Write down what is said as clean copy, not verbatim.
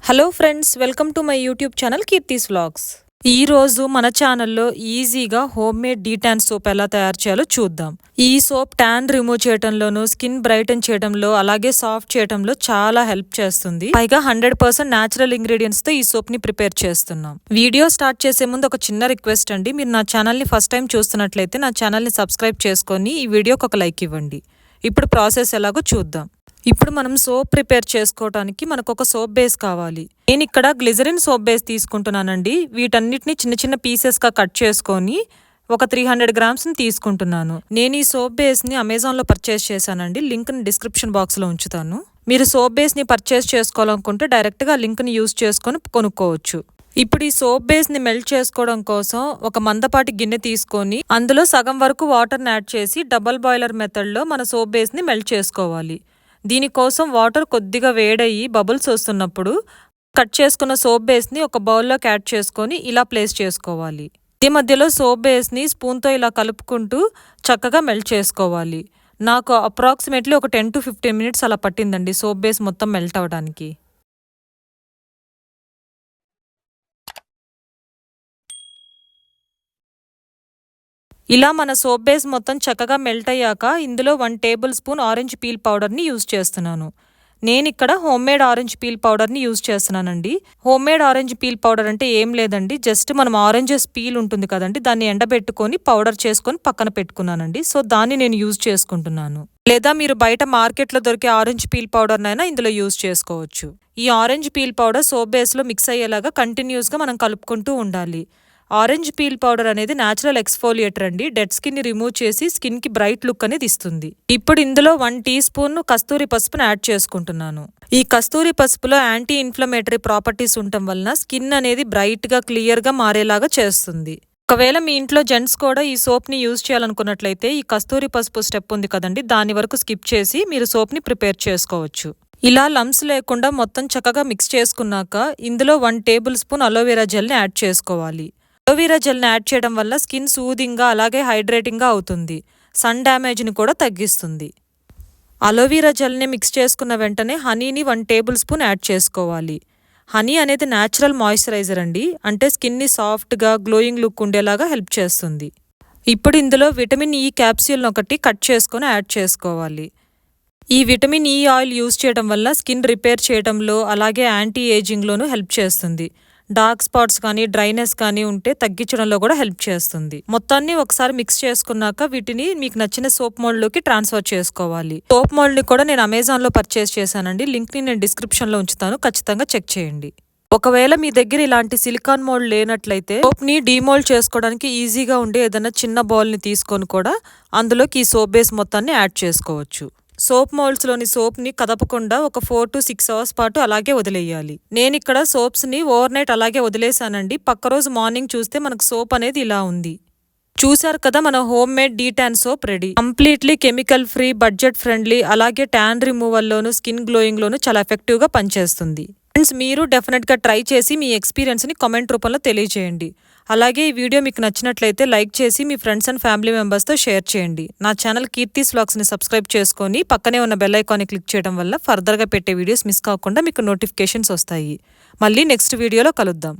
Hello friends, welcome to my YouTube channel Keerthi's vlogs. ఈ రోజు మన ఛానల్లో ఈజీగా హోమ్ మేడ్ డీటాన్ సోప్ ఎలా తయారు చేయాలో చూద్దాం. ఈ సోప్ ట్యాన్ రిమూవ్ చేయడంలోను, స్కిన్ బ్రైటన్ చేయడంలో, అలాగే సాఫ్ట్ చేయడంలో చాలా హెల్ప్ చేస్తుంది. పైగా 100% న్యాచురల్ ఇంగ్రీడియంట్స్ తో ఈ సోప్ ని ప్రిపేర్ చేస్తున్నాం. వీడియో స్టార్ట్ చేసే ముందు ఒక చిన్న రిక్వెస్ట్ అండి. మీరు నా ఛానల్ ని ఫస్ట్ టైం చూస్తున్నట్లయితే నా ఛానల్ ని సబ్స్క్రైబ్ చేసుకొని ఈ వీడియోకి ఒక లైక్ ఇవ్వండి. ఇప్పుడు ప్రాసెస్ ఎలాగో చూద్దాం. ఇప్పుడు మనం సోప్ ప్రిపేర్ చేసుకోవడానికి మనకు ఒక సోప్ బేస్ కావాలి. నేను ఇక్కడ గ్లిజరిన్ సోప్ బేస్ తీసుకుంటున్నానండి. వీటన్నిటిని చిన్న చిన్న పీసెస్గా కట్ చేసుకొని ఒక 300 గ్రామ్స్ని తీసుకుంటున్నాను. నేను ఈ సోప్ బేస్ని అమెజాన్లో పర్చేస్ చేశానండి. లింక్ని డిస్క్రిప్షన్ బాక్స్లో ఉంచుతాను. మీరు సోప్ బేస్ని పర్చేస్ చేసుకోవాలనుకుంటే డైరెక్ట్గా లింక్ని యూజ్ చేసుకొని కొనుక్కోవచ్చు. ఇప్పుడు ఈ సోప్ బేస్ని మెల్ట్ చేసుకోవడం కోసం ఒక మందపాటి గిన్నె తీసుకొని అందులో సగం వరకు వాటర్ని యాడ్ చేసి డబల్ బాయిలర్ మెథడ్లో మన సోప్ బేస్ని మెల్ట్ చేసుకోవాలి. దీనికోసం వాటర్ కొద్దిగా వేడయ్యి బబుల్స్ వస్తున్నప్పుడు కట్ చేసుకున్న సోప్ బేస్ని ఒక బౌల్లోకి యాడ్ చేసుకొని ఇలా ప్లేస్ చేసుకోవాలి. ఈ మధ్యలో సోప్ బేస్ని స్పూన్తో ఇలా కలుపుకుంటూ చక్కగా మెల్ట్ చేసుకోవాలి. నాకు అప్రాక్సిమేట్లీ ఒక 10 to 15 మినిట్స్ అలా పట్టిందండి సోప్ బేస్ మొత్తం మెల్ట్ అవడానికి. ఇలా మన సోప్ బేస్ మొత్తం చక్కగా మెల్ట్ అయ్యాక ఇందులో 1 టేబుల్ స్పూన్ ఆరెంజ్ పీల్ పౌడర్ని యూజ్ చేస్తున్నాను. నేను ఇక్కడ హోమ్ మేడ్ ఆరెంజ్ పీల్ పౌడర్ని యూజ్ చేస్తున్నానండి. Home made orange peel powder అంటే ఏం లేదండి, జస్ట్ మనం ఆరెంజెస్ పీల్ ఉంటుంది కదండి, దాన్ని ఎండబెట్టుకొని పౌడర్ చేసుకొని పక్కన పెట్టుకున్నానండి. సో దాన్ని నేను యూజ్ చేసుకుంటున్నాను. లేదా మీరు బయట మార్కెట్లో దొరికే ఆరెంజ్ పీల్ పౌడర్నైనా ఇందులో యూజ్ చేసుకోవచ్చు. ఈ ఆరెంజ్ పీల్ పౌడర్ సోప్ బేస్లో మిక్స్ అయ్యేలాగా కంటిన్యూస్గా మనం కలుపుకుంటూ ఉండాలి. ఆరెంజ్ పీల్ పౌడర్ అనేది న్యాచురల్ ఎక్స్ఫోలియేటర్ అండి. డెడ్ స్కిన్ ని రిమూవ్ చేసి స్కిన్ కి బ్రైట్ లుక్ అనేది ఇస్తుంది. ఇప్పుడు ఇందులో 1 టీ స్పూన్ కస్తూరి పసుపును యాడ్ చేసుకుంటున్నాను. ఈ కస్తూరి పసుపులో యాంటీ ఇన్ఫ్లమేటరీ ప్రాపర్టీస్ ఉండటం వలన స్కిన్ అనేది బ్రైట్ గా క్లియర్ గా మారేలాగా చేస్తుంది. ఒకవేళ మీ ఇంట్లో జెంట్స్ కూడా ఈ సోప్ ని యూజ్ చేయాలనుకున్నట్లయితే ఈ కస్తూరి పసుపు స్టెప్ ఉంది కదండి, దాని వరకు స్కిప్ చేసి మీరు సోప్ ని ప్రిపేర్ చేసుకోవచ్చు. ఇలా లంప్స్ లేకుండా మొత్తం చక్కగా మిక్స్ చేసుకున్నాక ఇందులో 1 టేబుల్ స్పూన్ అలోవెరా జెల్ ని యాడ్ చేసుకోవాలి. అలోవెరా జెల్ని యాడ్ చేయడం వల్ల స్కిన్ సూదింగ్గా అలాగే హైడ్రేటింగ్గా అవుతుంది. సన్ డ్యామేజ్ని కూడా తగ్గిస్తుంది. అలోవెరా జెల్ని మిక్స్ చేసుకున్న వెంటనే హనీని 1 టేబుల్ స్పూన్ యాడ్ చేసుకోవాలి. హనీ అనేది న్యాచురల్ మాయిశ్చరైజర్ అండి, అంటే స్కిన్ని సాఫ్ట్గా గ్లోయింగ్ లుక్ ఉండేలాగా హెల్ప్ చేస్తుంది. ఇప్పుడు ఇందులో విటమిన్ ఈ క్యాప్సూల్ని ఒకటి కట్ చేసుకొని యాడ్ చేసుకోవాలి. ఈ విటమిన్ ఈ ఆయిల్ యూజ్ చేయడం వల్ల స్కిన్ రిపేర్ చేయడంలో అలాగే యాంటీ ఏజింగ్లోనూ హెల్ప్ చేస్తుంది. డార్క్ స్పాట్స్ కానీ డ్రైనెస్ కానీ ఉంటే తగ్గించడంలో కూడా హెల్ప్ చేస్తుంది. మొత్తాన్ని ఒకసారి మిక్స్ చేసుకున్నాక వీటిని మీకు నచ్చిన సోప్ మోల్డ్లోకి ట్రాన్స్ఫర్ చేసుకోవాలి. సోప్ మోల్డ్ని కూడా నేను అమెజాన్లో పర్చేస్ చేశానండి. లింక్ని నేను డిస్క్రిప్షన్లో ఉంచుతాను, ఖచ్చితంగా చెక్ చేయండి. ఒకవేళ మీ దగ్గర ఇలాంటి సిలికాన్ మోల్డ్ లేనట్లయితే సోప్ని డీమోల్డ్ చేసుకోవడానికి ఈజీగా ఉండే ఏదైనా చిన్న బౌల్ని తీసుకొని కూడా అందులోకి ఈ సోప్ బేస్ మొత్తాన్ని యాడ్ చేసుకోవచ్చు. సోప్ మోల్డ్స్లోని సోప్ని కదపకుండా ఒక 4 to 6 అవర్స్ పాటు అలాగే వదిలేయాలి. నేను ఇక్కడ సోప్స్ని ఓవర్ నైట్ అలాగే వదిలేసానండి. పక్క రోజు మార్నింగ్ చూస్తే మనకు సోప్ అనేది ఇలా ఉంది. చూశారు కదా, మన home made D-Tan soap ready. Completely chemical free, budget friendly, అలాగే ట్యాన్ రిమూవల్లోను స్కిన్ గ్లోయింగ్లోను చాలా ఎఫెక్టివ్గా పనిచేస్తుంది. ఫ్రెండ్స్, మీరు డెఫినెట్గా ట్రై చేసి మీ ఎక్స్పీరియన్స్ని కామెంట్ రూపంలో తెలియజేయండి. అలాగే ఈ వీడియో మీకు నచ్చినట్లయితే లైక్ చేసి మీ ఫ్రెండ్స్ అండ్ ఫ్యామిలీ మెంబర్స్తో షేర్ చేయండి. నా ఛానల్ కీర్తిస్ వ్లాగ్స్ని సబ్స్క్రైబ్ చేసుకొని పక్కనే ఉన్న బెల్ ఐకాన్ని క్లిక్ చేయడం వల్ల ఫర్దర్గా పెట్టే వీడియోస్ మిస్ కాకుండా మీకు నోటిఫికేషన్స్ వస్తాయి. మళ్ళీ నెక్స్ట్ వీడియోలో కలుద్దాం.